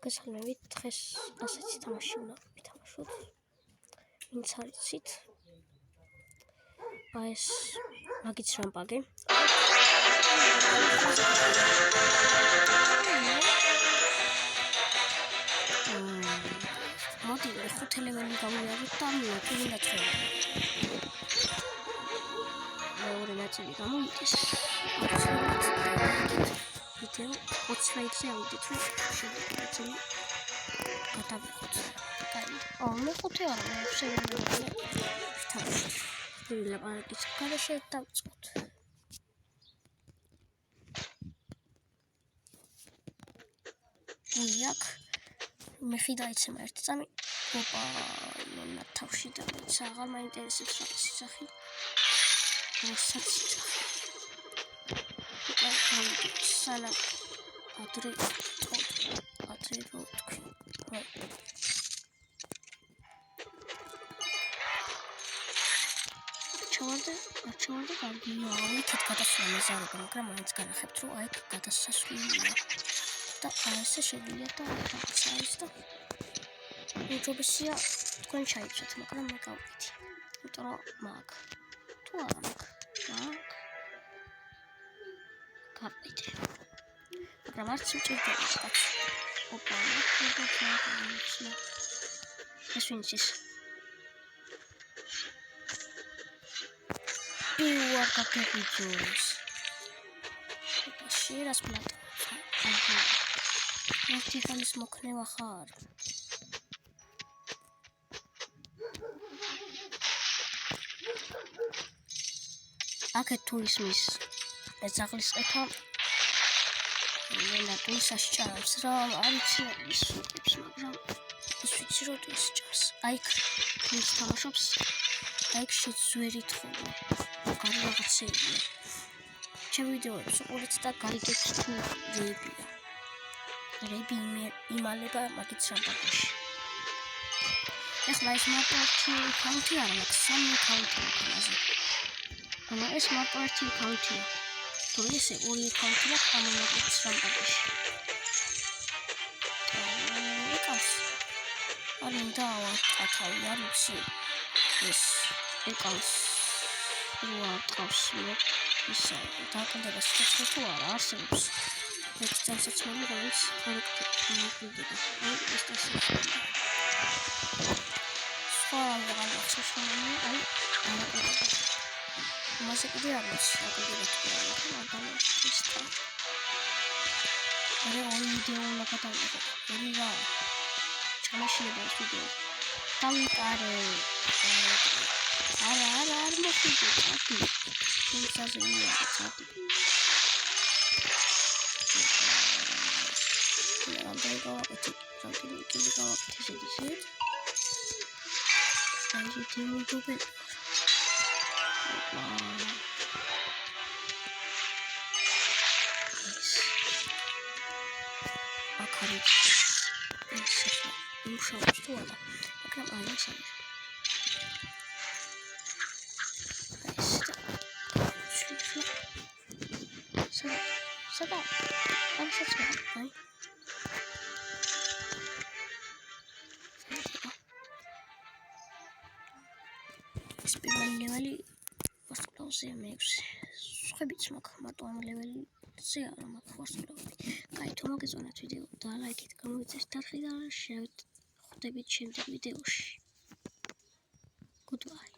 მოგესალმებით, დღეს ასეთი თამაში უნდა ვითამაშოთ. ვინც არ იცით, ეს მაგის რამპაგი. მოდი, 5 ლეველი გავიაროთ და თუ უნდა წვევა. მეორე ნაწილი გამოიდეს. ვიდეო 20 ლაიქზე ავიდეთ, რომ შევიდეთ. გადავიხოთ. მე 5 არა, მე 6 ლეველი. ლაპარაკის გარეშე დავწყოთ. იაკ მე ხიდაიცემ ერთი წამი. ოპა, მე თავში და მეც აღარ მაინტერესებს რა სახი. რასაც სანამ ადრე რო თქვი. ჩავარდა კარგია, იქით გადასვლა მეზარება, მაგრამ მაინც განახებთ, რომ აი გადასასვლელია. და ესე შეგვიძლია და რაღაცა არის და უჯობესია თქვენ ჩაიცვათ, მაგრამ მე გავკეთი. იმიტომ რომ მაგ თუ არა მაგ გავკეთი. მაგრამ არც მჭირდება კაც. ოპა, ეს ვინც ის პიუარ გაგიძოს. შერას პლატო. ერთი ხალის მოქნევა ხარ. აქეთ თუ ისმის ეძაღლის ყეთა მენა ტუისაში ჭარავს რომ არიცი ის უკებს, მაგრამ ის ვიცი რომ ის ჭარს. აიქ ის თამაშობს, აიქ შეძვერით ხოლმე. არ რაღაცეა. ჩემ ვიდეოებს უყურეთ და გაიგებთ თუ რეებია. რეები იმალება მაგის რამპაგში. ეხლა ეს მარტო ერთი კაუნტი არა, მაგრამ 3 კაუნტი აქვს. ანუ ეს მარტო ერთი კაუნტია. თუ ესე 2 კაუნტი აქვს ამ მაგის რამპაგში. ეკავს. არ უნდა ავაწყათავი, არ ვიცი. ეს ეკავს. რა თავს მე ისა დააკვირდება სიცოცხლე თუ არა არსებობს. ეს წამსაცმელი რომელიც ხარკტდება. აი ეს დასაწყისი. სხვა რაღაცაშოვანი აი დააკვირდება. მასე კიდე არ მოსაკვირდება თუ არა ის და ორი ვიდეო უნდა გადავიღო. ორი რა ჩამაშინება ეს ვიდეო. დავიკარე. არა მოხიდე წადი. სენსაზია წადი. დავიკავაკეთ ისეთ. აი თემუდობე. აკარი. ესე მუშაობს თუ არა. მაგრამ აი ეს არის. Sada. Am să spun, hai. Spirul leveli ვასწავლავზე მე-6. სხვებიც მაქვს, მარტო ამ ლეველზე არა მაქვს ვასწავლავდი. კაი, თუ მოგეწონათ ვიდეო და ლაიქით გამოიწეს დარხი და შევხვდებით შემდეგ ვიდეოში. Goodbye.